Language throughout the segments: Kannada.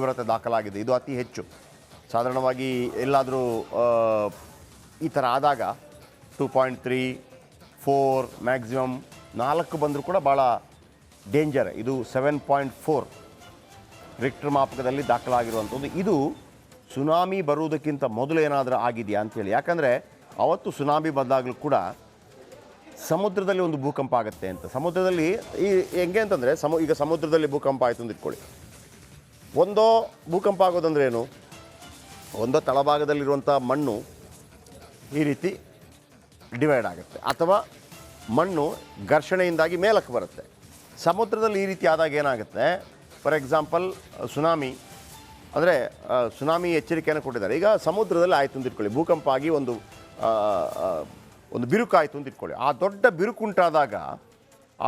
ತೀವ್ರತೆ ದಾಖಲಾಗಿದೆ. ಇದು ಅತಿ ಹೆಚ್ಚು. ಸಾಧಾರಣವಾಗಿ ಎಲ್ಲಾದರೂ ಈ ಥರ ಆದಾಗ 2.3, 4 ಮ್ಯಾಕ್ಸಿಮಮ್ 4 ಬಂದರೂ ಕೂಡ ಭಾಳ ಡೇಂಜರ್. ಇದು 7.4 ರಿಕ್ಟರ್ ಮಾಪಕದಲ್ಲಿ ದಾಖಲಾಗಿರುವಂಥದ್ದು. ಇದು ಸುನಾಮಿ ಬರುವುದಕ್ಕಿಂತ ಮೊದಲು ಏನಾದರೂ ಆಗಿದೆಯಾ ಅಂಥೇಳಿ. ಯಾಕಂದರೆ ಅವತ್ತು ಸುನಾಮಿ ಬಂದಾಗಲೂ ಕೂಡ ಸಮುದ್ರದಲ್ಲಿ ಒಂದು ಭೂಕಂಪ ಆಗುತ್ತೆ ಅಂತ. ಸಮುದ್ರದಲ್ಲಿ ಹೆಂಗೆ ಅಂತಂದರೆ ಈಗ ಸಮುದ್ರದಲ್ಲಿ ಭೂಕಂಪ ಆಯಿತು ಅಂತ ಇಟ್ಕೊಳ್ಳಿ. ಒಂದೋ ಭೂಕಂಪ ಆಗೋದಂದ್ರೆ ಏನು, ಒಂದೋ ತಳಭಾಗದಲ್ಲಿರುವಂಥ ಮಣ್ಣು ಈ ರೀತಿ ಡಿವೈಡ್ ಆಗುತ್ತೆ, ಅಥವಾ ಮಣ್ಣು ಘರ್ಷಣೆಯಿಂದಾಗಿ ಮೇಲಕ್ಕೆ ಬರುತ್ತೆ. ಸಮುದ್ರದಲ್ಲಿ ಈ ರೀತಿ ಆದಾಗ ಏನಾಗುತ್ತೆ, ಫಾರ್ ಎಕ್ಸಾಂಪಲ್ ಸುನಾಮಿ ಅಂದರೆ ಸುನಾಮಿ ಎಚ್ಚರಿಕೆಯನ್ನು ಕೊಟ್ಟಿದ್ದಾರೆ. ಈಗ ಸಮುದ್ರದಲ್ಲಿ ಆಯಿತು ಅಂತ ಇಟ್ಕೊಳ್ಳಿ, ಭೂಕಂಪ ಆಗಿ ಒಂದು ಬಿರುಕು ಆಯಿತು ಅಂತ ಇಟ್ಕೊಳ್ಳಿ. ಆ ದೊಡ್ಡ ಬಿರುಕುಂಟಾದಾಗ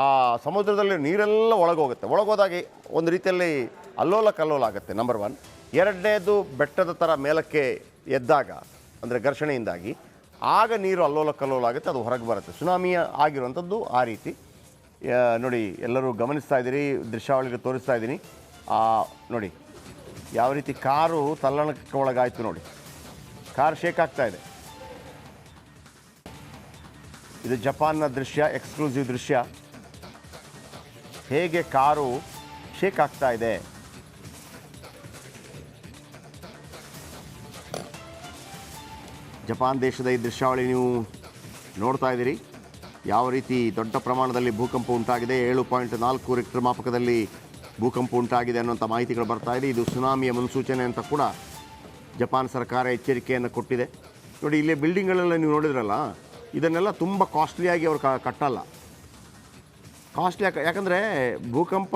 ಆ ಸಮುದ್ರದಲ್ಲಿ ನೀರೆಲ್ಲ ಒಳಗೋಗುತ್ತೆ. ಒಳಗೋದಾಗ ಒಂದು ರೀತಿಯಲ್ಲಿ ಅಲ್ಲೋಲ ಕಲ್ಲೋಲ ಆಗುತ್ತೆ, ನಂಬರ್ 1. ಎರಡನೇದು ಬೆಟ್ಟದ ಥರ ಮೇಲಕ್ಕೆ ಎದ್ದಾಗ ಅಂದರೆ ಘರ್ಷಣೆಯಿಂದಾಗಿ ಆಗ ನೀರು ಅಲ್ಲೋಲ ಕಲ್ಲೋಲ ಆಗುತ್ತೆ, ಅದು ಹೊರಗೆ ಬರುತ್ತೆ. ಸುನಾಮಿ ಆಗಿರುವಂಥದ್ದು ಆ ರೀತಿ. ನೋಡಿ, ಎಲ್ಲರೂ ಗಮನಿಸ್ತಾ ಇದ್ದೀರಿ, ದೃಶ್ಯಾವಳಿಗೆ ತೋರಿಸ್ತಾ ಇದ್ದೀನಿ. ನೋಡಿ ಯಾವ ರೀತಿ ಕಾರು ತಲ್ಲಣಕ್ಕೆ ಒಳಗಾಯಿತು. ನೋಡಿ, ಕಾರ್ ಶೇಕ್ ಆಗ್ತಾ ಇದೆ. ಇದು ಜಪಾನ್ನ ದೃಶ್ಯ, ಎಕ್ಸ್ಕ್ಲೂಸಿವ್ ದೃಶ್ಯ. ಹೇಗೆ ಕಾರು ಶೇಕ್ ಆಗ್ತಾ ಇದೆ. ಜಪಾನ್ ದೇಶದ ಈ ದೃಶ್ಯಾವಳಿ ನೀವು ನೋಡ್ತಾ ಇದ್ದೀರಿ. ಯಾವ ರೀತಿ ದೊಡ್ಡ ಪ್ರಮಾಣದಲ್ಲಿ ಭೂಕಂಪ ಉಂಟಾಗಿದೆ. 7.4 ರಿಕ್ಟರ್ ಮಾಪಕದಲ್ಲಿ ಭೂಕಂಪ ಉಂಟಾಗಿದೆ ಅನ್ನುವಂಥ ಮಾಹಿತಿಗಳು ಬರ್ತಾ ಇದೆ. ಇದು ಸುನಾಮಿಯ ಮುನ್ಸೂಚನೆ ಅಂತ ಕೂಡ ಜಪಾನ್ ಸರ್ಕಾರ ಎಚ್ಚರಿಕೆಯನ್ನು ಕೊಟ್ಟಿದೆ. ನೋಡಿ, ಇಲ್ಲಿ ಬಿಲ್ಡಿಂಗ್ಗಳೆಲ್ಲ ನೀವು ನೋಡಿದ್ರಲ್ಲ, ಇದನ್ನೆಲ್ಲ ತುಂಬ ಕಾಸ್ಟ್ಲಿಯಾಗಿ ಅವರು ಕಟ್ಟಲ್ಲ. ಕಾಸ್ಟ್ಲಿ ಯಾಕಂದರೆ ಭೂಕಂಪ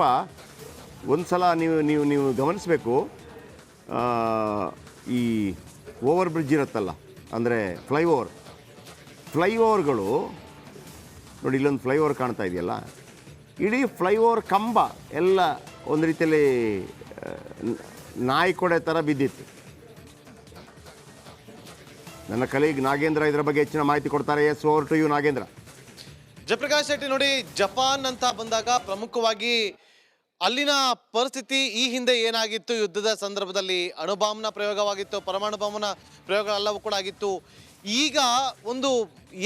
ಒಂದು ಸಲ ನೀವು ಗಮನಿಸಬೇಕು. ಈ ಓವರ್ ಬ್ರಿಡ್ಜ್ ಇರುತ್ತಲ್ಲ, ಅಂದರೆ ಫ್ಲೈಓವರ್ಗಳು ನೋಡಿ, ಇಲ್ಲೊಂದು ಫ್ಲೈಓವರ್ ಕಾಣ್ತಾ ಇದೆಯಲ್ಲ, ಇಡೀ ಫ್ಲೈಓವರ್ ಕಂಬ ಎಲ್ಲ ಒಂದು ರೀತಿಯಲ್ಲಿ ನಾಯಿ ಕೊಡೆ ಥರ ಬಿದ್ದಿತ್ತು. ನನ್ನ ಕಲೀಗ್ ನಾಗೇಂದ್ರ ಇದರ ಬಗ್ಗೆ ಹೆಚ್ಚಿನ ಮಾಹಿತಿ ಕೊಡ್ತಾರೆ. Yes, over to you Nagendra. Jayaprakash Shetty, ನೋಡಿ, ಜಪಾನ್ ಅಂತ ಬಂದಾಗ ಪ್ರಮುಖವಾಗಿ ಅಲ್ಲಿನ ಪರಿಸ್ಥಿತಿ ಈ ಹಿಂದೆ ಏನಾಗಿತ್ತು, ಯುದ್ಧದ ಸಂದರ್ಭದಲ್ಲಿ ಅಣುಬಾಂಬ್ನ ಪ್ರಯೋಗವಾಗಿತ್ತು, ಪರಮಾಣು ಬಾಂಬ್ನ ಪ್ರಯೋಗಗಳೆಲ್ಲವೂ ಕೂಡ ಆಗಿತ್ತು. ಈಗ ಒಂದು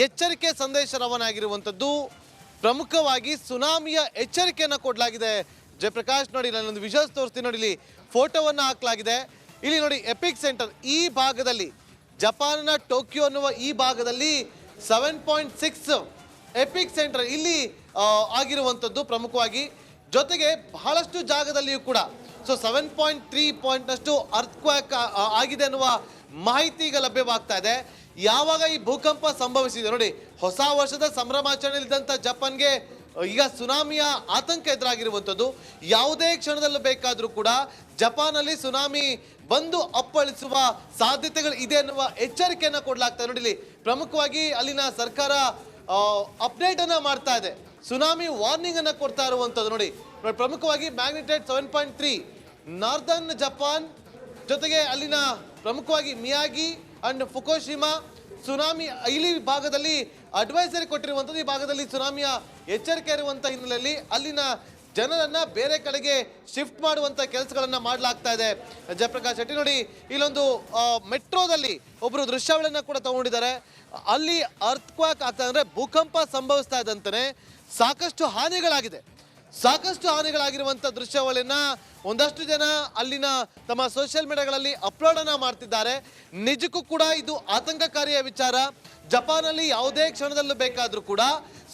ಎಚ್ಚರಿಕೆ ಸಂದೇಶ ರವಾನೆ ಆಗಿರುವಂಥದ್ದು, ಪ್ರಮುಖವಾಗಿ ಸುನಾಮಿಯ ಎಚ್ಚರಿಕೆಯನ್ನು ಕೊಡಲಾಗಿದೆ. ಜಯಪ್ರಕಾಶ್, ನೋಡಿ, ನಾನೊಂದು ವಿಜುವಲ್ಸ್ ತೋರಿಸ್ತೀನಿ. ನೋಡಿ, ಇಲ್ಲಿ ಫೋಟೋವನ್ನು ಹಾಕಲಾಗಿದೆ. ಇಲ್ಲಿ ನೋಡಿ, ಎಪಿಕ್ ಸೆಂಟರ್ ಈ ಭಾಗದಲ್ಲಿ, ಜಪಾನ್ನ ಟೋಕಿಯೋ ಅನ್ನುವ ಈ ಭಾಗದಲ್ಲಿ 7.6 ಎಪಿಕ್ ಸೆಂಟರ್ ಇಲ್ಲಿ ಆಗಿರುವಂಥದ್ದು ಪ್ರಮುಖವಾಗಿ. ಜೊತೆಗೆ ಬಹಳಷ್ಟು ಜಾಗದಲ್ಲಿಯೂ ಕೂಡ 7.3 ಪಾಯಿಂಟ್ನಷ್ಟು ಅರ್ಥಕ್ವೇಕ್ ಆಗಿದೆ ಅನ್ನುವ ಮಾಹಿತಿ ಈಗ ಲಭ್ಯವಾಗ್ತಾ ಇದೆ. ಯಾವಾಗ ಈ ಭೂಕಂಪ ಸಂಭವಿಸಿದೆ ನೋಡಿ, ಹೊಸ ವರ್ಷದ ಸಂಭ್ರಮಾಚರಣೆಯಲ್ಲಿದ್ದಂಥ ಜಪಾನ್ಗೆ ಈಗ ಸುನಾಮಿಯ ಆತಂಕ ಎದುರಾಗಿರುವಂಥದ್ದು. ಯಾವುದೇ ಕ್ಷಣದಲ್ಲೂ ಬೇಕಾದರೂ ಕೂಡ ಜಪಾನಲ್ಲಿ ಸುನಾಮಿ ಬಂದು ಅಪ್ಪಳಿಸುವ ಸಾಧ್ಯತೆಗಳು ಇದೆ ಅನ್ನುವ ಎಚ್ಚರಿಕೆಯನ್ನು ಕೊಡಲಾಗ್ತಾ ಇದೆ. ನೋಡಿ, ಪ್ರಮುಖವಾಗಿ ಅಲ್ಲಿನ ಸರ್ಕಾರ ಅಪ್ಡೇಟ್ ಅನ್ನ ಮಾಡ್ತಾ ಇದೆ, ಸುನಾಮಿ ವಾರ್ನಿಂಗ್ ಅನ್ನ ಕೊಡ್ತಾ ಇರುವಂಥದ್ದು. ನೋಡಿ, ಪ್ರಮುಖವಾಗಿ ಮ್ಯಾಗ್ನಿಟ್ಯೂಡ್ 7.3 ನಾರ್ದರ್ನ್ ಜಪಾನ್, ಜೊತೆಗೆ ಅಲ್ಲಿನ ಪ್ರಮುಖವಾಗಿ ಮಿಯಾಗಿ ಅಂಡ್ ಫುಕುಶಿಮಾ ಸುನಾಮಿ ಇಲ್ಲಿ ಭಾಗದಲ್ಲಿ ಅಡ್ವೈಸರಿ ಕೊಟ್ಟಿರುವಂಥದ್ದು. ಈ ಭಾಗದಲ್ಲಿ ಸುನಾಮಿಯ ಎಚ್ಚರಿಕೆ ಇರುವಂಥ ಹಿನ್ನೆಲೆಯಲ್ಲಿ ಅಲ್ಲಿನ ಜನರನ್ನ ಬೇರೆ ಕಡೆಗೆ ಶಿಫ್ಟ್ ಮಾಡುವಂಥ ಕೆಲಸಗಳನ್ನ ಮಾಡಲಾಗ್ತಾ ಇದೆ. ಜಯಪ್ರಕಾಶ್ ಶೆಟ್ಟಿ, ನೋಡಿ, ಇಲ್ಲೊಂದು ಮೆಟ್ರೋದಲ್ಲಿ ಒಬ್ಬರು ದೃಶ್ಯಾವಳಿಯನ್ನ ಕೂಡ ತಗೊಂಡಿದ್ದಾರೆ. ಅಲ್ಲಿ ಅರ್ಥಕ್ವೇಕ್ ಆಗ್ತಾ ಅಂದರೆ ಭೂಕಂಪ ಸಂಭವಿಸ್ತಾ ಇದ್ದಂತೆ ಸಾಕಷ್ಟು ಹಾನಿಗಳಾಗಿರುವಂಥ ದೃಶ್ಯಾವಳಿಯನ್ನ ಒಂದಷ್ಟು ಜನ ಅಲ್ಲಿನ ತಮ್ಮ ಸೋಷಿಯಲ್ ಮೀಡಿಯಾಗಳಲ್ಲಿ ಅಪ್ಲೋಡ್ ಅನ್ನ ಮಾಡ್ತಿದ್ದಾರೆ. ನಿಜಕ್ಕೂ ಕೂಡ ಇದು ಆತಂಕಕಾರಿಯ ವಿಚಾರ. ಜಪಾನಲ್ಲಿ ಯಾವುದೇ ಕ್ಷಣದಲ್ಲೂ ಬೇಕಾದರೂ ಕೂಡ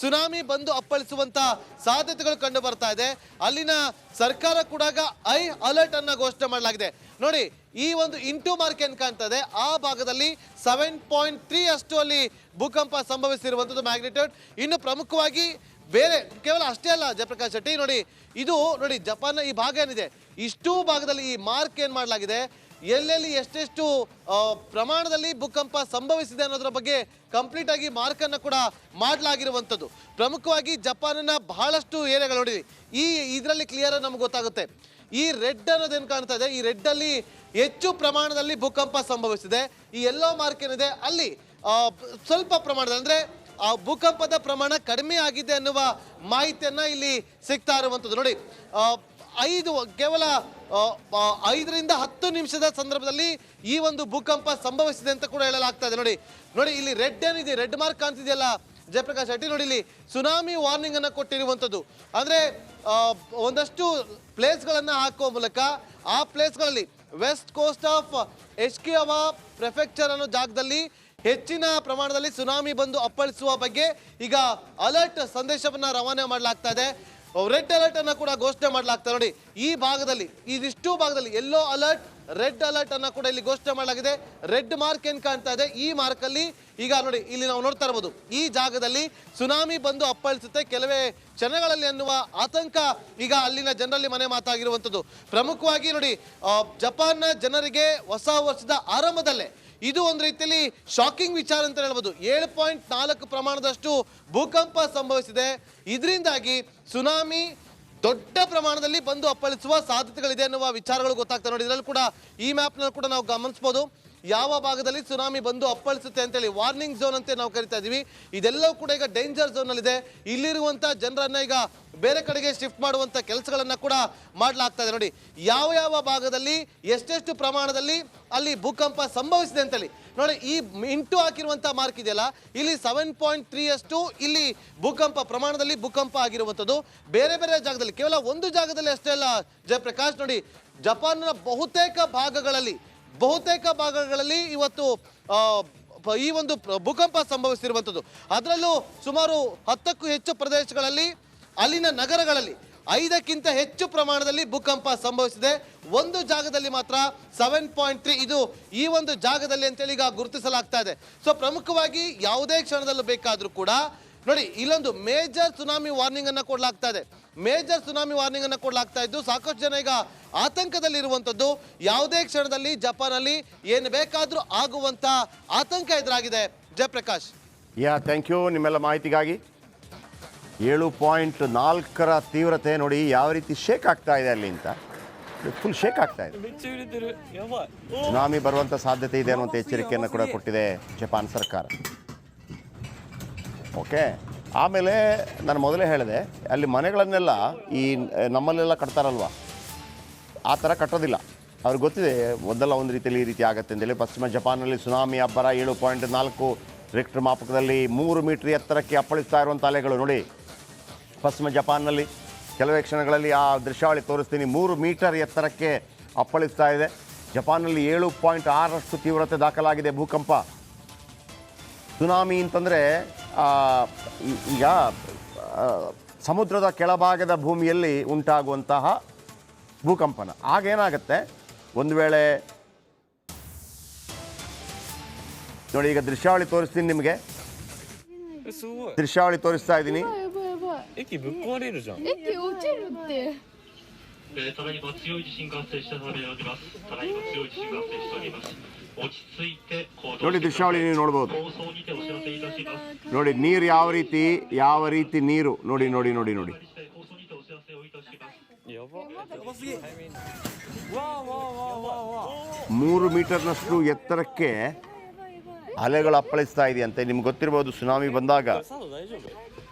ಸುನಾಮಿ ಬಂದು ಅಪ್ಪಳಿಸುವಂತ ಸಾಧ್ಯತೆಗಳು ಕಂಡು ಬರ್ತಾ ಇದೆ. ಅಲ್ಲಿನ ಸರ್ಕಾರ ಕೂಡ ಹೈ ಅಲರ್ಟ್ ಅನ್ನ ಘೋಷಣೆ ಮಾಡಲಾಗಿದೆ. ನೋಡಿ, ಈ ಒಂದು ಇಂಟು ಮಾರ್ಕ್ ಏನ್ ಕಾಣ್ತದೆ, ಆ ಭಾಗದಲ್ಲಿ 7.3 ಅಷ್ಟು ಅಲ್ಲಿ ಭೂಕಂಪ ಸಂಭವಿಸಿರುವಂಥದ್ದು ಮ್ಯಾಗ್ನಿಟ್ಯೂಡ್. ಇನ್ನು ಪ್ರಮುಖವಾಗಿ ಬೇರೆ ಕೇವಲ ಅಷ್ಟೇ ಅಲ್ಲ ಜಯಪ್ರಕಾಶ್ ಶೆಟ್ಟಿ, ನೋಡಿ, ಇದು ನೋಡಿ ಜಪಾನ್ನ ಈ ಭಾಗ ಏನಿದೆ, ಇಷ್ಟೂ ಭಾಗದಲ್ಲಿ ಈ ಮಾರ್ಕ್ ಏನ್ ಮಾಡಲಾಗಿದೆ, ಎಲ್ಲೆಲ್ಲಿ ಎಷ್ಟೆಷ್ಟು ಪ್ರಮಾಣದಲ್ಲಿ ಭೂಕಂಪ ಸಂಭವಿಸಿದೆ ಅನ್ನೋದ್ರ ಬಗ್ಗೆ ಕಂಪ್ಲೀಟ್ ಆಗಿ ಮಾರ್ಕ್ ಅನ್ನ ಕೂಡ ಮಾಡಲಾಗಿರುವಂಥದ್ದು. ಪ್ರಮುಖವಾಗಿ ಜಪಾನ್ನ ಬಹಳಷ್ಟು ಏರಿಯಾಗಳು ನೋಡಿ, ಇದರಲ್ಲಿ ಕ್ಲಿಯರ್ ನಮ್ಗೆ ಗೊತ್ತಾಗುತ್ತೆ. ಈ ರೆಡ್ ಅನ್ನೋದೇನು ಕಾಣ್ತಾ ಇದೆ, ಈ ರೆಡ್ ಅಲ್ಲಿ ಹೆಚ್ಚು ಪ್ರಮಾಣದಲ್ಲಿ ಭೂಕಂಪ ಸಂಭವಿಸಿದೆ. ಈ ಎಲ್ಲೋ ಮಾರ್ಕ್ ಏನಿದೆ ಅಲ್ಲಿ ಸ್ವಲ್ಪ ಪ್ರಮಾಣದಲ್ಲಿ ಅಂದ್ರೆ ಆ ಭೂಕಂಪದ ಪ್ರಮಾಣ ಕಡಿಮೆ ಆಗಿದೆ ಅನ್ನುವ ಮಾಹಿತಿಯನ್ನ ಇಲ್ಲಿ ಸಿಗ್ತಾ ಇರುವಂಥದ್ದು. ನೋಡಿ, ಕೇವಲ 5ರಿಂದ 10 ನಿಮಿಷದ ಸಂದರ್ಭದಲ್ಲಿ ಈ ಒಂದು ಭೂಕಂಪ ಸಂಭವಿಸಿದೆ ಅಂತ ಕೂಡ ಹೇಳಲಾಗ್ತಾ ಇದೆ. ನೋಡಿ ಇಲ್ಲಿ ರೆಡ್ ಏನಿದೆ, ರೆಡ್ ಮಾರ್ಕ್ ಕಾಣ್ತಿದೆಯಲ್ಲ ಜಯಪ್ರಕಾಶ್ ಶೆಟ್ಟಿ, ನೋಡಿ ಇಲ್ಲಿ ಸುನಾಮಿ ವಾರ್ನಿಂಗ್ ಅನ್ನ ಕೊಟ್ಟಿರುವಂತದ್ದು. ಅಂದ್ರೆ ಒಂದಷ್ಟು ಪ್ಲೇಸ್ಗಳನ್ನ ಹಾಕುವ ಮೂಲಕ ಆ ಪ್ಲೇಸ್ಗಳಲ್ಲಿ ವೆಸ್ಟ್ ಕೋಸ್ಟ್ ಆಫ್ ಎಶ್ಕಿಯಾವಾ ಪ್ರೆಫೆಕ್ಚರ್ ಅನ್ನೋ ಜಾಗದಲ್ಲಿ ಹೆಚ್ಚಿನ ಪ್ರಮಾಣದಲ್ಲಿ ಸುನಾಮಿ ಬಂದು ಅಪ್ಪಳಿಸುವ ಬಗ್ಗೆ ಈಗ ಅಲರ್ಟ್ ಸಂದೇಶವನ್ನ ರವಾನೆ ಮಾಡಲಾಗ್ತಾ ಇದೆ. ರೆಡ್ ಅಲರ್ಟ್ ಅನ್ನ ಕೂಡ ಘೋಷಣೆ ಮಾಡಲಾಗ್ತದೆ. ನೋಡಿ ಈ ಭಾಗದಲ್ಲಿ, ಇದಿಷ್ಟು ಭಾಗದಲ್ಲಿ ಯೆಲ್ಲೋ ಅಲರ್ಟ್, ರೆಡ್ ಅಲರ್ಟ್ ಅನ್ನ ಕೂಡ ಇಲ್ಲಿ ಘೋಷಣೆ ಮಾಡಲಾಗಿದೆ. ರೆಡ್ ಮಾರ್ಕ್ ಏನ್ ಕಾಣ್ತಾ ಇದೆ, ಈ ಮಾರ್ಕ್ ಅಲ್ಲಿ ಈಗ ನೋಡಿ ಇಲ್ಲಿ ನಾವು ನೋಡ್ತಾ ಇರಬಹುದು, ಈ ಜಾಗದಲ್ಲಿ ಸುನಾಮಿ ಬಂದು ಅಪ್ಪಳಿಸುತ್ತೆ ಕೆಲವೇ ಕ್ಷಣಗಳಲ್ಲಿ ಅನ್ನುವ ಆತಂಕ ಈಗ ಅಲ್ಲಿನ ಜನರಲ್ಲಿ ಮನೆ ಮಾತಾಗಿರುವಂಥದ್ದು. ಪ್ರಮುಖವಾಗಿ ನೋಡಿ, ಜಪಾನ್ನ ಜನರಿಗೆ ಹೊಸ ವರ್ಷದ ಆರಂಭದಲ್ಲೇ ಇದು ಒಂದು ರೀತಿಯಲ್ಲಿ ಶಾಕಿಂಗ್ ವಿಚಾರ ಅಂತ ಹೇಳ್ಬೋದು. 7.4 ಪ್ರಮಾಣದಷ್ಟು ಭೂಕಂಪ ಸಂಭವಿಸಿದೆ. ಇದರಿಂದಾಗಿ ಸುನಾಮಿ ದೊಡ್ಡ ಪ್ರಮಾಣದಲ್ಲಿ ಬಂದು ಅಪ್ಪಳಿಸುವ ಸಾಧ್ಯತೆಗಳಿದೆ ಅನ್ನುವ ವಿಚಾರಗಳು ಗೊತ್ತಾಗ್ತದೆ. ನೋಡಿ ಇದರಲ್ಲಿ ಕೂಡ ಈ ಮ್ಯಾಪ್ನಲ್ಲಿ ಕೂಡ ನಾವು ಗಮನಿಸಬಹುದು ಯಾವ ಭಾಗದಲ್ಲಿ ಸುನಾಮಿ ಬಂದು ಅಪ್ಪಳಿಸುತ್ತೆ ಅಂತೇಳಿ. ವಾರ್ನಿಂಗ್ ಝೋನ್ ಅಂತ ನಾವು ಕರಿತಾ ಇದೀವಿ. ಇದೆಲ್ಲವೂ ಕೂಡ ಈಗ ಡೇಂಜರ್ ಝೋನ್ ಅಲ್ಲಿ ಇದೆ. ಇಲ್ಲಿರುವಂತ ಜನರನ್ನ ಈಗ ಬೇರೆ ಕಡೆಗೆ ಶಿಫ್ಟ್ ಮಾಡುವಂತ ಕೆಲಸಗಳನ್ನ ಕೂಡ ಮಾಡಲಾಗ್ತಾ ಇದೆ. ನೋಡಿ ಯಾವ ಯಾವ ಭಾಗದಲ್ಲಿ ಎಷ್ಟೆಷ್ಟು ಪ್ರಮಾಣದಲ್ಲಿ ಅಲ್ಲಿ ಭೂಕಂಪ ಸಂಭವಿಸಿದೆ ಅಂತೇಳಿ. ನೋಡಿ ಈ ಇಂಟು ಹಾಕಿರುವಂತ ಮಾರ್ಕ್ ಇದೆಯಲ್ಲ, ಇಲ್ಲಿ 7.3 ಅಷ್ಟು ಇಲ್ಲಿ ಭೂಕಂಪ ಪ್ರಮಾಣದಲ್ಲಿ ಭೂಕಂಪ ಆಗಿರುವಂಥದ್ದು. ಬೇರೆ ಬೇರೆ ಜಾಗದಲ್ಲಿ, ಕೇವಲ ಒಂದು ಜಾಗದಲ್ಲಿ ಅಷ್ಟೇ ಅಲ್ಲ ಜಯಪ್ರಕಾಶ್, ನೋಡಿ ಜಪಾನ್ನ ಬಹುತೇಕ ಭಾಗಗಳಲ್ಲಿ ಇವತ್ತು ಈ ಒಂದು ಭೂಕಂಪ ಸಂಭವಿಸಿರುವಂಥದ್ದು. ಅದರಲ್ಲೂ ಸುಮಾರು 10ಕ್ಕೂ ಹೆಚ್ಚು ಪ್ರದೇಶಗಳಲ್ಲಿ, ಅಲ್ಲಿನ ನಗರಗಳಲ್ಲಿ 5ಕ್ಕಿಂತ ಹೆಚ್ಚು ಪ್ರಮಾಣದಲ್ಲಿ ಭೂಕಂಪ ಸಂಭವಿಸಿದೆ. ಒಂದು ಜಾಗದಲ್ಲಿ ಮಾತ್ರ 7.3, ಇದು ಈ ಒಂದು ಜಾಗದಲ್ಲಿ ಅಂತೇಳಿ ಈಗ ಗುರುತಿಸಲಾಗ್ತಾ ಇದೆ. ಸೊ ಪ್ರಮುಖವಾಗಿ ಯಾವುದೇ ಕ್ಷಣದಲ್ಲೂ ಬೇಕಾದರೂ ಕೂಡ ನೋಡಿ ಇಲ್ಲೊಂದು ಮೇಜರ್ ಸುನಾಮಿ ವಾರ್ನಿಂಗ್ ಅನ್ನ ಕೊಡಲಾಗ್ತಾ ಇದೆ. ಮೇಜರ್ ಸುನಾಮಿ ವಾರ್ನಿಂಗ್ ಅನ್ನ ಕೊಡಲಾಗ್ತಾ ಇದ್ದು ಸಾಕಷ್ಟು ಜನ ಈಗ ಆತಂಕದಲ್ಲಿ ಇರುವಂತದ್ದು. ಯಾವುದೇ ಕ್ಷಣದಲ್ಲಿ ಜಪಾನ್ ಅಲ್ಲಿ ಏನು ಬೇಕಾದ್ರೂ ಆಗುವಂತ ಆತಂಕ ಎದುರಾಗಿದೆ. ಜಯಪ್ರಕಾಶ್. ಥ್ಯಾಂಕ್ ಯು ನಿಮ್ಮೆಲ್ಲ ಮಾಹಿತಿಗಾಗಿ. 7.4 ತೀವ್ರತೆ ನೋಡಿ ಯಾವ ರೀತಿ ಶೇಕ್ ಆಗ್ತಾ ಇದೆ ಅಲ್ಲಿ ಅಂತ. ಫುಲ್ ಶೇಕ್ ಆಗ್ತಾ ಇದೆ. ಸುನಾಮಿ ಬರುವಂಥ ಸಾಧ್ಯತೆ ಇದೆ ಅನ್ನುವಂಥ ಎಚ್ಚರಿಕೆಯನ್ನು ಕೂಡ ಕೊಟ್ಟಿದೆ ಜಪಾನ್ ಸರ್ಕಾರ. ಓಕೆ, ಆಮೇಲೆ ನಾನು ಮೊದಲೇ ಹೇಳಿದೆ, ಅಲ್ಲಿ ಮನೆಗಳನ್ನೆಲ್ಲ ಈ ನಮ್ಮಲ್ಲೆಲ್ಲ ಕಟ್ತಾರಲ್ವ, ಆ ಥರ ಕಟ್ಟೋದಿಲ್ಲ. ಅವ್ರಿಗೆ ಗೊತ್ತಿದೆ ಒಂದಲ್ಲ ಒಂದು ರೀತಿಯಲ್ಲಿ ಈ ರೀತಿ ಆಗುತ್ತೆ ಅಂತೇಳಿ. ಪಶ್ಚಿಮ ಜಪಾನ್ನಲ್ಲಿ ಸುನಾಮಿ ಅಬ್ಬರ 7.4 ರಿಕ್ಟರ್ ಮಾಪಕದಲ್ಲಿ 3 ಮೀಟರ್ ಎತ್ತರಕ್ಕೆ ಅಪ್ಪಳಿಸ್ತಾ ಇರುವಂಥ ಅಲೆಗಳು. ನೋಡಿ ಪಶ್ಚಿಮ ಜಪಾನ್ನಲ್ಲಿ ಕೆಲವೇ ಕ್ಷಣಗಳಲ್ಲಿ ಆ ದೃಶ್ಯಾವಳಿ ತೋರಿಸ್ತೀನಿ. 3 ಮೀಟರ್ ಎತ್ತರಕ್ಕೆ ಅಪ್ಪಳಿಸ್ತಾ ಇದೆ. ಜಪಾನ್ನಲ್ಲಿ 7.6 ತೀವ್ರತೆ ದಾಖಲಾಗಿದೆ ಭೂಕಂಪ. ಸುನಾಮಿ ಅಂತಂದರೆ ಈಗ ಸಮುದ್ರದ ಕೆಳಭಾಗದ ಭೂಮಿಯಲ್ಲಿ ಉಂಟಾಗುವಂತಹ ಭೂಕಂಪನ. ಆಗೇನಾಗುತ್ತೆ, ಒಂದು ವೇಳೆ ನೋಡಿ ಈಗ ದೃಶ್ಯಾವಳಿ ತೋರಿಸ್ತೀನಿ ನಿಮಗೆ, ದೃಶ್ಯಾವಳಿ ತೋರಿಸ್ತಾ ಇದ್ದೀನಿ. 駅ぶっ壊れるじゃん。駅落ちるって。ただいま強い地震が発生しております。ただいま強い地震が発生しております。落ち着いて行動。ನೋಡಿ ದೃಶ್ಯಾವಳಿ ನೀವು ನೋಡ್ಬೋದು. 放送にてお知らせいたします。 ನೋಡಿ ನೀರು ಯಾವ ರೀತಿ ನೀರು ನೋಡಿ ನೋಡಿ ನೋಡಿ ನೋಡಿ. 放送にてお知らせをいたします。やば。 3 ಮೀಟರ್ನಷ್ಟು ಎತ್ತರಕ್ಕೆ ಅಲೆಗಳು ಅಪ್ಪಳಿಸ್ತಾ ಇದೆಯಂತೆ. ನಿಮ್ಗೆ ಗೊತ್ತಿರ್ಬೋದು, ಸುನಾಮಿ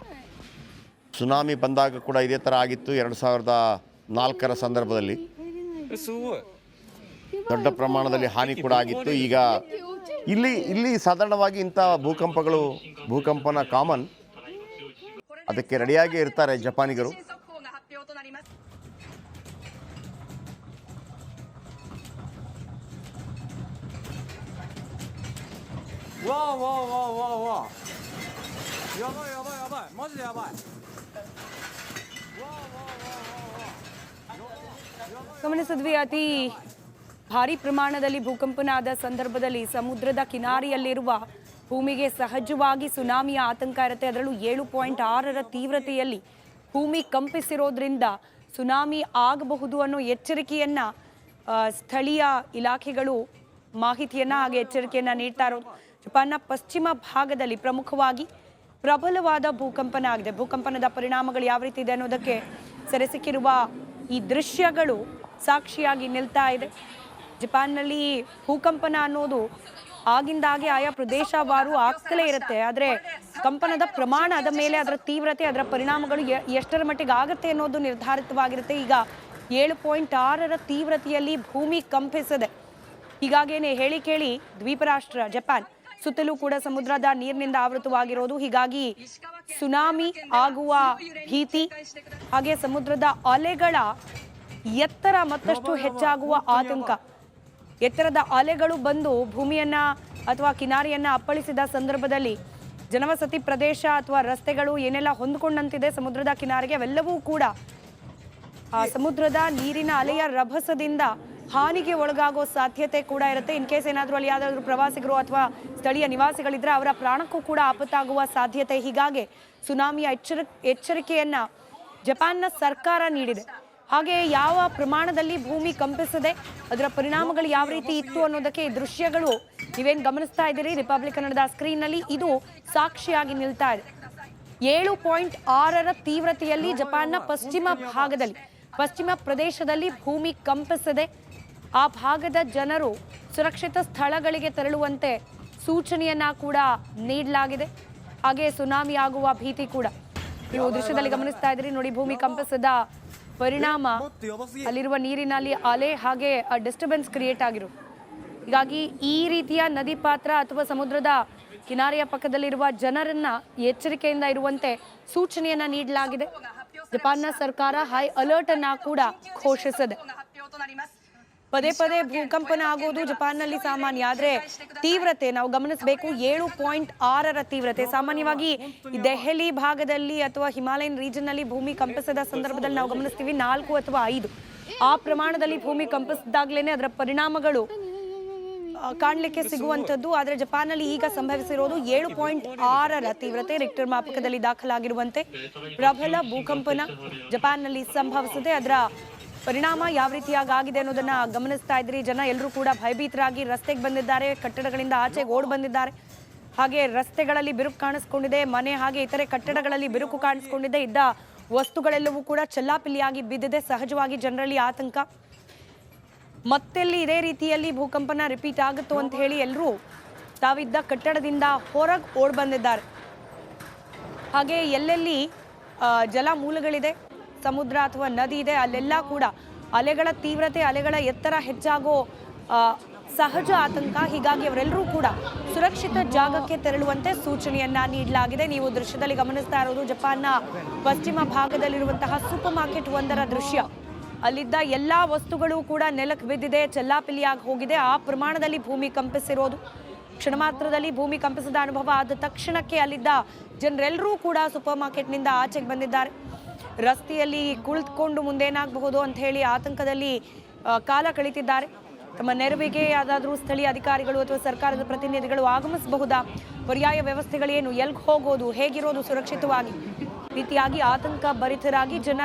ಬಂದಾಗ ಕೂಡ ಇದೇ ಥರ ಆಗಿತ್ತು 2004ರ ಸಂದರ್ಭದಲ್ಲಿ. ದೊಡ್ಡ ಪ್ರಮಾಣದಲ್ಲಿ ಹಾನಿ ಕೂಡ ಆಗಿತ್ತು. ಈಗ ಇಲ್ಲಿ ಸಾಧಾರಣವಾಗಿ ಇಂಥ ಭೂಕಂಪನ ಕಾಮನ್. ಅದಕ್ಕೆ ರೆಡಿಯಾಗಿ ಇರ್ತಾರೆ ಜಪಾನಿಗರು. ಗಮನಿಸಿದ್ವಿ, ಅತಿ ಭಾರಿ ಪ್ರಮಾಣದಲ್ಲಿ ಭೂಕಂಪನ ಆದ ಸಂದರ್ಭದಲ್ಲಿ ಸಮುದ್ರದ ಕಿನಾರಿಯಲ್ಲಿರುವ ಭೂಮಿಗೆ ಸಹಜವಾಗಿ ಸುನಾಮಿಯ ಆತಂಕ ಇರುತ್ತೆ. ಅದರಲ್ಲೂ 7.6ರ ತೀವ್ರತೆಯಲ್ಲಿ ಭೂಮಿ ಕಂಪಿಸಿರೋದ್ರಿಂದ ಸುನಾಮಿ ಆಗಬಹುದು ಅನ್ನೋ ಎಚ್ಚರಿಕೆಯನ್ನ ಸ್ಥಳೀಯ ಇಲಾಖೆಗಳು ಮಾಹಿತಿಯನ್ನ ಹಾಗೆ ಎಚ್ಚರಿಕೆಯನ್ನ ನೀಡ್ತಾ ಇರೋದು. ಜಪಾನ್ನ ಪಶ್ಚಿಮ ಭಾಗದಲ್ಲಿ ಪ್ರಮುಖವಾಗಿ ಪ್ರಬಲವಾದ ಭೂಕಂಪನ ಆಗಿದೆ. ಭೂಕಂಪನದ ಪರಿಣಾಮಗಳು ಯಾವ ರೀತಿ ಇದೆ ಅನ್ನೋದಕ್ಕೆ ಸೆರೆ ಸಿಕ್ಕಿರುವ ಈ ದೃಶ್ಯಗಳು ಸಾಕ್ಷಿಯಾಗಿ ನಿಲ್ತಾ ಇದೆ. ಜಪಾನ್ನಲ್ಲಿ ಭೂಕಂಪನ ಅನ್ನೋದು ಆಗಿಂದಾಗೆ ಆಯಾ ಪ್ರದೇಶವಾರು ಆಗ್ತಲೇ ಇರುತ್ತೆ. ಆದರೆ ಕಂಪನದ ಪ್ರಮಾಣ, ಅದರ ಮೇಲೆ ಅದರ ತೀವ್ರತೆ, ಅದರ ಪರಿಣಾಮಗಳು ಎಷ್ಟರ ಮಟ್ಟಿಗೆ ಆಗುತ್ತೆ ಅನ್ನೋದು ನಿರ್ಧಾರಿತವಾಗಿರುತ್ತೆ. ಈಗ 7.6ರ ತೀವ್ರತೆಯಲ್ಲಿ ಭೂಮಿ ಕಂಪಿಸಿದೆ. ಹೀಗಾಗೇನೆ ಹೇಳಿ ಕೇಳಿ ದ್ವೀಪ ರಾಷ್ಟ್ರ ಜಪಾನ್ ಸುತ್ತಲೂ ಕೂಡ ಸಮುದ್ರದ ನೀರಿನಿಂದ ಆವೃತವಾಗಿರೋದು. ಹೀಗಾಗಿ ಸುನಾಮಿ ಆಗುವ ಭೀತಿ, ಹಾಗೆ ಸಮುದ್ರದ ಅಲೆಗಳ ಎತ್ತರ ಮತ್ತಷ್ಟು ಹೆಚ್ಚಾಗುವ ಆತಂಕ. ಎತ್ತರದ ಅಲೆಗಳು ಬಂದು ಭೂಮಿಯನ್ನ ಅಥವಾ ಕಿನಾರಿಯನ್ನ ಅಪ್ಪಳಿಸಿದ ಸಂದರ್ಭದಲ್ಲಿ ಜನವಸತಿ ಪ್ರದೇಶ ಅಥವಾ ರಸ್ತೆಗಳು ಏನೆಲ್ಲ ಹೊಂದಿಕೊಂಡಂತಿದೆ ಸಮುದ್ರದ ಕಿನಾರಿಗೆ ಅವೆಲ್ಲವೂ ಕೂಡ ಆ ಸಮುದ್ರದ ನೀರಿನ ಅಲೆಯ ರಭಸದಿಂದ ಹಾನಿಗೆ ಒಳಗಾಗೋ ಸಾಧ್ಯತೆ ಕೂಡ ಇರುತ್ತೆ. ಇನ್ ಕೇಸ್ ಏನಾದರೂ ಅಲ್ಲಿ ಯಾವ್ದಾದ್ರು ಪ್ರವಾಸಿಗರು ಅಥವಾ ಸ್ಥಳೀಯ ನಿವಾಸಿಗಳಿದ್ರೆ ಅವರ ಪ್ರಾಣಕ್ಕೂ ಕೂಡ ಆಪತ್ತಾಗುವ ಸಾಧ್ಯತೆ. ಹೀಗಾಗಿ ಸುನಾಮಿಯ ಎಚ್ಚರಿಕೆಯನ್ನ ಜಪಾನ್ನ ಸರ್ಕಾರ ನೀಡಿದೆ. ಹಾಗೆ ಯಾವ ಪ್ರಮಾಣದಲ್ಲಿ ಭೂಮಿ ಕಂಪಿಸಿದೆ, ಅದರ ಪರಿಣಾಮಗಳು ಯಾವ ರೀತಿ ಇತ್ತು ಅನ್ನೋದಕ್ಕೆ ಈ ದೃಶ್ಯಗಳು ನೀವೇನು ಗಮನಿಸ್ತಾ ಇದ್ದೀರಿ ರಿಪಬ್ಲಿಕ್ ಕನ್ನಡದ ಸ್ಕ್ರೀನ್ನಲ್ಲಿ, ಇದು ಸಾಕ್ಷಿಯಾಗಿ ನಿಲ್ತಾ ಇದೆ. 7.6ರ ತೀವ್ರತೆಯಲ್ಲಿ ಜಪಾನ್ನ ಪಶ್ಚಿಮ ಪ್ರದೇಶದಲ್ಲಿ ಭೂಮಿ ಕಂಪಿಸಿದೆ. ಆ ಭಾಗದ ಜನರು ಸುರಕ್ಷಿತ ಸ್ಥಳಗಳಿಗೆ ತೆರಳುವಂತೆ ಸೂಚನೆಯನ್ನ ಕೂಡ ನೀಡಲಾಗಿದೆ. ಹಾಗೆ ಸುನಾಮಿ ಆಗುವ ಭೀತಿ ಕೂಡ ನೀವು ದೃಶ್ಯದಲ್ಲಿ ಗಮನಿಸ್ತಾ ಇದ್ರಿ ನೋಡಿ. ಭೂಮಿ ಕಂಪಿಸಿದ ಪರಿಣಾಮ ಅಲ್ಲಿರುವ ನೀರಿನಲ್ಲಿ ಅಲೆ ಹಾಗೆ ಡಿಸ್ಟರ್ಬೆನ್ಸ್ ಕ್ರಿಯೇಟ್ ಆಗಿರೋ. ಹೀಗಾಗಿ ಈ ರೀತಿಯ ನದಿ ಪಾತ್ರ ಅಥವಾ ಸಮುದ್ರದ ಕಿನಾರೆಯ ಪಕ್ಕದಲ್ಲಿರುವ ಜನರನ್ನ ಎಚ್ಚರಿಕೆಯಿಂದ ಇರುವಂತೆ ಸೂಚನೆಯನ್ನ ನೀಡಲಾಗಿದೆ. ಜಪಾನ್ನ ಸರ್ಕಾರ ಹೈ ಅಲರ್ಟ್ ಅನ್ನ ಕೂಡ ಘೋಷಿಸಿದೆ. ಪದೇ ಪದೇ ಭೂಕಂಪನ ಆಗೋದು ಜಪಾನ್ನಲ್ಲಿ ಸಾಮಾನ್ಯ, ಆದ್ರೆ ತೀವ್ರತೆ ನಾವು ಗಮನಿಸಬೇಕು. 7.6ರ ತೀವ್ರತೆ. ಸಾಮಾನ್ಯವಾಗಿ ದೆಹಲಿ ಭಾಗದಲ್ಲಿ ಅಥವಾ ಹಿಮಾಲಯನ್ ರೀಜನ್ ನಲ್ಲಿ ಭೂಮಿ ಕಂಪಿಸಿದ ಸಂದರ್ಭದಲ್ಲಿ ನಾವು ಗಮನಿಸ್ತೀವಿ 4 ಅಥವಾ 5 ಆ ಪ್ರಮಾಣದಲ್ಲಿ ಭೂಮಿ ಕಂಪಿಸಿದಾಗ್ಲೇನೆ ಅದರ ಪರಿಣಾಮಗಳು ಕಾಣಲಿಕ್ಕೆ ಸಿಗುವಂಥದ್ದು. ಆದರೆ ಜಪಾನ್ನಲ್ಲಿ ಈಗ ಸಂಭವಿಸಿರೋದು 7.6ರ ತೀವ್ರತೆ. ರಿಕ್ಟರ್ ಮಾಪಕದಲ್ಲಿ ದಾಖಲಾಗಿರುವಂತೆ ಪ್ರಬಲ ಭೂಕಂಪನ ಜಪಾನ್ನಲ್ಲಿ ಸಂಭವಿಸಿದೆ. ಅದರ ಪರಿಣಾಮ ಯಾವ ರೀತಿಯಾಗಿ ಆಗಿದೆ ಅನ್ನೋದನ್ನ ಗಮನಿಸ್ತಾ ಇದ್ರಿ. ಜನ ಎಲ್ಲರೂ ಕೂಡ ಭಯಭೀತರಾಗಿ ರಸ್ತೆಗೆ ಬಂದಿದ್ದಾರೆ, ಕಟ್ಟಡಗಳಿಂದ ಆಚೆಗೆ ಓಡ್ ಬಂದಿದ್ದಾರೆ. ಹಾಗೆ ರಸ್ತೆಗಳಲ್ಲಿ ಬಿರುಕು ಕಾಣಿಸ್ಕೊಂಡಿದೆ, ಮನೆ ಹಾಗೆ ಇತರೆ ಕಟ್ಟಡಗಳಲ್ಲಿ ಬಿರುಕು ಕಾಣಿಸ್ಕೊಂಡಿದೆ. ಇದ್ದ ವಸ್ತುಗಳೆಲ್ಲವೂ ಕೂಡ ಚೆಲ್ಲಾಪಿಲ್ಲಿಯಾಗಿ ಬಿದ್ದಿದೆ. ಸಹಜವಾಗಿ ಜನರಲ್ಲಿ ಆತಂಕ. ಮತ್ತೆಲ್ಲಿ ಇದೇ ರೀತಿಯಲ್ಲಿ ಭೂಕಂಪನ ರಿಪೀಟ್ ಆಗುತ್ತೋ ಅಂತ ಹೇಳಿ ಎಲ್ಲರೂ ತಾವಿದ್ದ ಕಟ್ಟಡದಿಂದ ಹೊರಗೆ ಓಡ್ ಬಂದಿದ್ದಾರೆ. ಹಾಗೆ ಎಲ್ಲೆಲ್ಲಿ ಜಲ ಮೂಲಗಳಿದೆ, ಸಮುದ್ರ ಅಥವಾ ನದಿ ಇದೆ, ಅಲ್ಲೆಲ್ಲ ಕೂಡ ಅಲೆಗಳ ತೀವ್ರತೆ, ಅಲೆಗಳ ಎತ್ತರ ಹೆಚ್ಚಾಗೋ ಸಹಜ ಆತಂಕ. ಹೀಗಾಗಿ ಅವರೆಲ್ಲರೂ ಕೂಡ ಸುರಕ್ಷಿತ ಜಾಗಕ್ಕೆ ತೆರಳುವಂತೆ ಸೂಚನೆಯನ್ನ ನೀಡಲಾಗಿದೆ. ನೀವು ದೃಶ್ಯದಲ್ಲಿ ಗಮನಿಸ್ತಾ ಇರೋದು ಜಪಾನ್ನ ಪಶ್ಚಿಮ ಭಾಗದಲ್ಲಿರುವಂತಹ ಸೂಪರ್ ಮಾರ್ಕೆಟ್ ಒಂದರ ದೃಶ್ಯ. ಅಲ್ಲಿದ್ದ ಎಲ್ಲಾ ವಸ್ತುಗಳು ಕೂಡ ನೆಲಕ್ಕೆ ಬಿದ್ದಿದೆ, ಚೆಲ್ಲಾಪಿಲ್ಲಿಯಾಗಿ ಹೋಗಿದೆ. ಆ ಪ್ರಮಾಣದಲ್ಲಿ ಭೂಮಿ ಕಂಪಿಸಿರೋದು. ಕ್ಷಣ ಮಾತ್ರದಲ್ಲಿ ಭೂಮಿ ಕಂಪಿಸಿದ ಅನುಭವ ಆದ ತಕ್ಷಣಕ್ಕೆ ಅಲ್ಲಿದ್ದ ಜನರೆಲ್ಲರೂ ಕೂಡ ಸೂಪರ್ ಮಾರ್ಕೆಟ್ನಿಂದ ಆಚೆಗೆ ಬಂದಿದ್ದಾರೆ. ರಸ್ತೆಯಲ್ಲಿ ಕುಳಿತುಕೊಂಡು ಮುಂದೇನಾಗಬಹುದು ಅಂತ ಹೇಳಿ ಆತಂಕದಲ್ಲಿ ಕಾಲ ಕಳೀತಿದ್ದಾರೆ. ತಮ್ಮ ನೆರವಿಗೆ ಯಾವುದಾದ್ರೂ ಸ್ಥಳೀಯ ಅಧಿಕಾರಿಗಳು ಅಥವಾ ಸರ್ಕಾರದ ಪ್ರತಿನಿಧಿಗಳು ಆಗಮಿಸಬಹುದಾ, ಪರ್ಯಾಯ ವ್ಯವಸ್ಥೆಗಳೇನು, ಎಲ್ಗೆ ಹೋಗೋದು, ಹೇಗಿರೋದು ಸುರಕ್ಷಿತವಾಗಿ ರೀತಿಯಾಗಿ ಆತಂಕ ಭರಿತರಾಗಿ ಜನ